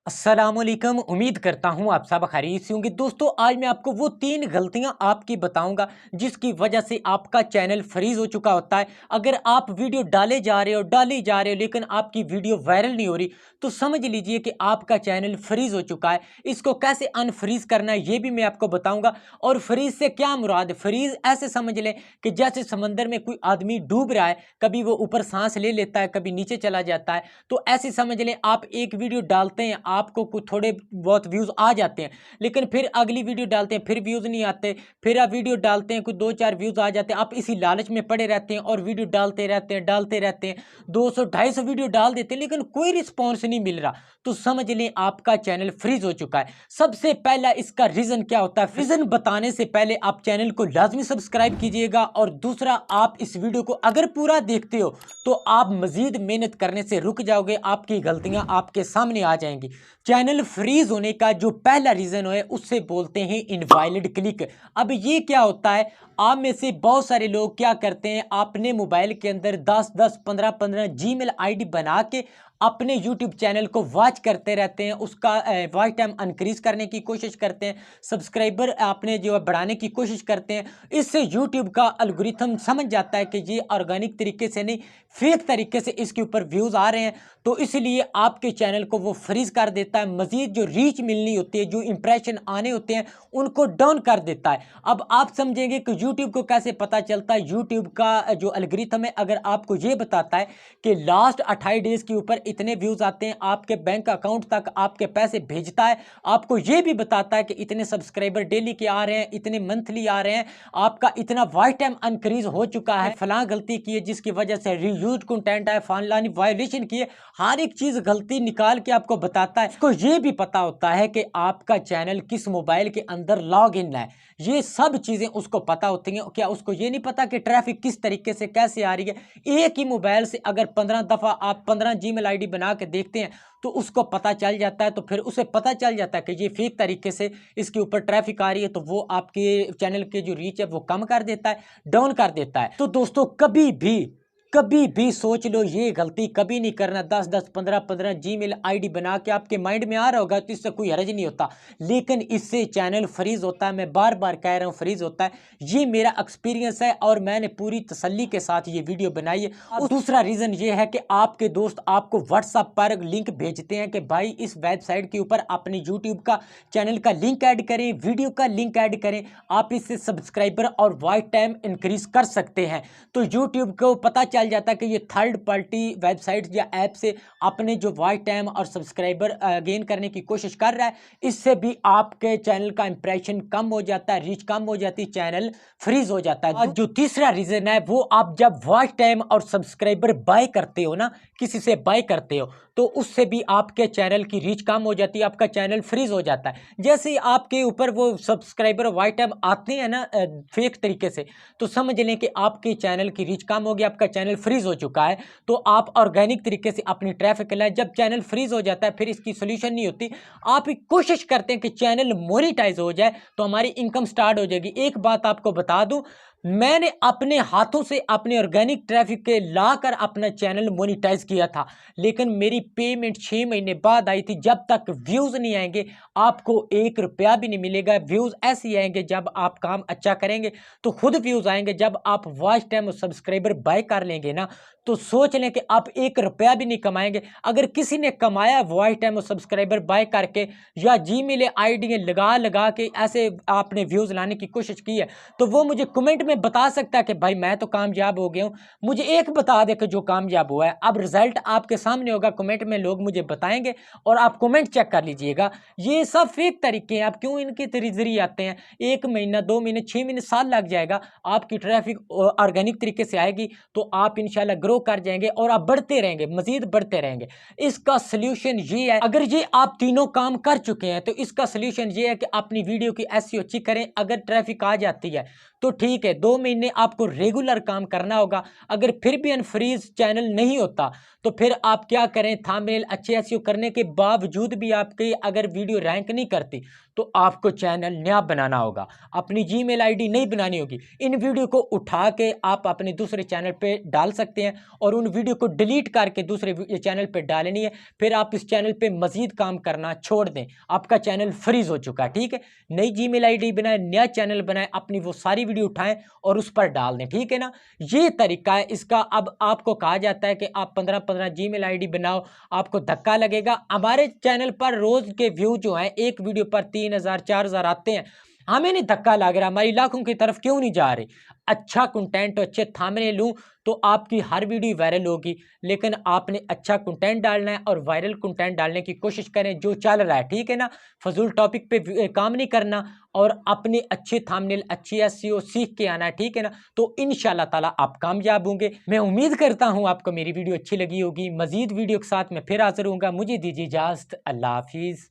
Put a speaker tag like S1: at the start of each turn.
S1: अस्सलामुअलैकुम। उम्मीद करता हूँ आप सब खैरियत से होंगे। दोस्तों, आज मैं आपको वो 3 गलतियाँ आपकी बताऊँगा जिसकी वजह से आपका चैनल फ्रीज़ हो चुका होता है। अगर आप वीडियो डाले जा रहे हो लेकिन आपकी वीडियो वायरल नहीं हो रही, तो समझ लीजिए कि आपका चैनल फ्रीज़ हो चुका है। इसको कैसे अनफ्रीज़ करना है ये भी मैं आपको बताऊँगा। और फ्रीज़ से क्या मुराद है? फ्रीज़ ऐसे समझ लें कि जैसे समंदर में कोई आदमी डूब रहा है, कभी वो ऊपर साँस ले लेता है, कभी नीचे चला जाता है। तो ऐसे समझ लें, आप एक वीडियो डालते हैं, आपको कुछ थोड़े बहुत व्यूज़ आ जाते हैं, लेकिन फिर अगली वीडियो डालते हैं, फिर व्यूज़ नहीं आते। फिर आप वीडियो डालते हैं, कुछ 2-4 व्यूज़ आ जाते हैं, आप इसी लालच में पड़े रहते हैं और वीडियो डालते रहते हैं। 200-250 वीडियो डाल देते हैं, लेकिन कोई रिस्पॉन्स नहीं मिल रहा, तो समझ लें आपका चैनल फ्रीज हो चुका है। सबसे पहला इसका रीज़न क्या होता है? रीज़न बताने से पहले आप चैनल को लाजमी सब्सक्राइब कीजिएगा, और दूसरा, आप इस वीडियो को अगर पूरा देखते हो तो आप मजीद मेहनत करने से रुक जाओगे, आपकी गलतियां आपके सामने आ जाएंगी। चैनल फ्रीज होने का जो पहला रीजन है उससे बोलते हैं इनवैलिड क्लिक। अब ये क्या होता है? आप में से बहुत सारे लोग क्या करते हैं, अपने मोबाइल के अंदर 10-10 15-15 जीमेल आईडी बना के अपने यूट्यूब चैनल को वॉच करते रहते हैं, उसका वॉच टाइम इंक्रीज करने की कोशिश करते हैं, सब्सक्राइबर अपने जो है बढ़ाने की कोशिश करते हैं। इससे यूट्यूब का एल्गोरिथम समझ जाता है कि ये ऑर्गेनिक तरीके से नहीं, फेक तरीके से इसके ऊपर व्यूज़ आ रहे हैं, तो इसलिए आपके चैनल को वो फ्रीज कर देता है। मजीद जो रीच मिलनी होती है, जो इंप्रेशन आने होते हैं, उनको डाउन कर देता है। अब आप समझेंगे कि यूट्यूब को कैसे पता चलता है। यूट्यूब का जो एल्गोरिथम है, अगर आपको ये बताता है कि लास्ट 28 डेज के ऊपर इतने व्यूज आते हैं, आपके बैंक अकाउंट तक आपके पैसे भेजता है, आपको ये भी बताता है कि इतने सब्सक्राइबर डेली के आ रहे हैं, इतने मंथली आ रहे हैं, आपका इतना वॉच टाइम इंक्रीज हो चुका है, फलां गलती की है जिसकी वजह से रीयूज कंटेंट है, फलानी वायलेशन की है, हर एक चीज गलती निकाल के आपको बताता है। इसको ये भी पता होता है कि आपका चैनल किस मोबाइल के अंदर लॉग इन है, ये सब चीजें उसको पता होती हैं। क्या उसको ये नहीं पता कि ट्रैफिक किस तरीके से कैसे आ रही है? एक ही मोबाइल से अगर 15 दफा आप 15 जीमेल आईडी बना के देखते हैं, तो उसको पता चल जाता है। तो फिर उसे पता चल जाता है कि ये फेक तरीके से इसके ऊपर ट्रैफिक आ रही है, तो वो आपके चैनल के जो रीच है वो कम कर देता है, डाउन कर देता है। तो दोस्तों, कभी भी सोच लो, ये गलती कभी नहीं करना। 10-10 15-15 जीमेल आईडी बना के आपके माइंड में आ रहा होगा तो इससे कोई हर्ज नहीं होता, लेकिन इससे चैनल फ्रीज होता है। मैं बार बार कह रहा हूँ, फ्रीज होता है। ये मेरा एक्सपीरियंस है और मैंने पूरी तसल्ली के साथ ये वीडियो बनाई है। और दूसरा रीजन ये है कि आपके दोस्त आपको व्हाट्सएप पर लिंक भेजते हैं कि भाई इस वेबसाइट के ऊपर अपने यूट्यूब का चैनल का लिंक ऐड करें, वीडियो का लिंक ऐड करें, आप इससे सब्सक्राइबर और वॉच टाइम इंक्रीज कर सकते हैं। तो यूट्यूब को पता चल जाता है कि ये थर्ड पार्टी वेबसाइट या ऐप से अपने जो वॉच टाइम और सब्सक्राइबर गेन करने की कोशिश कर रहा है। इससे भी आपके चैनल का इंप्रेशन कम हो जाता है, रीच कम हो जाती है, चैनल फ्रीज हो जाता है। और जो तीसरा रीजन है, वो आप जब वॉच टाइम और सब्सक्राइबर बाय करते हो ना, किसी से बाय करते हो, तो उससे भी आपके चैनल की रीच कम हो जाती है, आपका चैनल फ्रीज हो जाता है। जैसे ही आपके ऊपर वो सब्सक्राइबर वॉच टाइम आते हैं ना फेक तरीके से, तो समझ लें कि आपके चैनल की रीच कम हो गई, आपका चैनल फ्रीज हो चुका है। तो आप ऑर्गेनिक तरीके से अपनी ट्रैफिक लाएं। जब चैनल फ्रीज हो जाता है, फिर इसकी सोल्यूशन नहीं होती। आप कोशिश करते हैं कि चैनल मोनेटाइज हो जाए, तो हमारी इनकम स्टार्ट हो जाएगी। एक बात आपको बता दूं, मैंने अपने हाथों से अपने ऑर्गेनिक ट्रैफिक के लाकर अपना चैनल मोनेटाइज किया था, लेकिन मेरी पेमेंट 6 महीने बाद आई थी। जब तक व्यूज नहीं आएंगे, आपको 1 रुपया भी नहीं मिलेगा। व्यूज ऐसे आएंगे जब आप काम अच्छा करेंगे, तो खुद व्यूज आएंगे। जब आप वॉच टाइम और सब्सक्राइबर बाय कर लेंगे ना, तो सोच लें कि आप 1 रुपया भी नहीं कमाएंगे। अगर किसी ने कमाया वॉच टाइम और सब्सक्राइबर बाय करके, या जीमेल आईडी लगा लगा के ऐसे आपने व्यूज लाने की कोशिश की है, तो वो मुझे कमेंट में बता सकता है कि भाई मैं तो कामयाब हो गया हूं। मुझे एक बता दे कि जो कामयाब हुआ है। अब रिजल्ट आपके सामने होगा, कमेंट में लोग मुझे बताएंगे, और आप कमेंट चेक कर लीजिएगा। ये सब फेक तरीके हैं। आप क्यों इनके जरिए आते हैं? 1 महीना, 2 महीने, 6 महीने, साल लग जाएगा, आपकी ट्रैफिक ऑर्गेनिक तरीके से आएगी, तो आप इंशाल्लाह ग्रो कर जाएंगे और आप बढ़ते रहेंगे, मजीद बढ़ते रहेंगे। इसका सोल्यूशन ये है, अगर ये आप तीनों काम कर चुके हैं, तो इसका सोल्यूशन ये है कि अपनी वीडियो की एसईओ अच्छी करें। अगर ट्रैफिक आ जाती है तो ठीक है, 2 महीने आपको रेगुलर काम करना होगा। अगर फिर भी अनफ्रीज चैनल नहीं होता, तो फिर आप क्या करें, थंबनेल अच्छे एसईओ करने के बावजूद भी आपकी अगर वीडियो रैंक नहीं करती तो आपको चैनल नया बनाना होगा, अपनी जीमेल आईडी नहीं बनानी होगी। इन वीडियो को उठा के आप अपने दूसरे चैनल पे डाल सकते हैं और उन वीडियो को डिलीट करके दूसरे चैनल पे डालनी है। फिर आप इस चैनल पे मजीद काम करना छोड़ दें, आपका चैनल फ्रीज हो चुका है। ठीक है, नई जीमेल आईडी बनाए, नया चैनल बनाए, अपनी वो सारी वीडियो उठाएं और उस पर डाल दें। ठीक है ना, ये तरीका है इसका। अब आपको कहा जाता है कि आप 15-15 जीमेल आईडी बनाओ, आपको धक्का लगेगा। हमारे चैनल पर रोज के व्यू जो है एक वीडियो पर 3000 4000 आते हैं, हमें नहीं धक्का लग रहा, हमारी लाखों की तरफ क्यों नहीं जा रही। अच्छा कंटेंट, अच्छे थंबनेल लूं तो आपकी हर वीडियो वायरल होगी, लेकिन आपने अच्छा कंटेंट डालना है और वायरल कंटेंट डालने की कोशिश करें जो चल रहा है। ठीक है ना, फजूल टॉपिक पे काम नहीं करना और अपने अच्छे थंबनेल, अच्छी एसईओ सीख के आना है। ठीक है ना, तो इंशाल्लाह ताला आप कामयाब होंगे। मैं उम्मीद करता हूं आपको मेरी वीडियो अच्छी लगी होगी। मजीद वीडियो के साथ मैं फिर हाजिर होऊंगा। मुझे दीजिए इजाजत। अल्लाह हाफिज।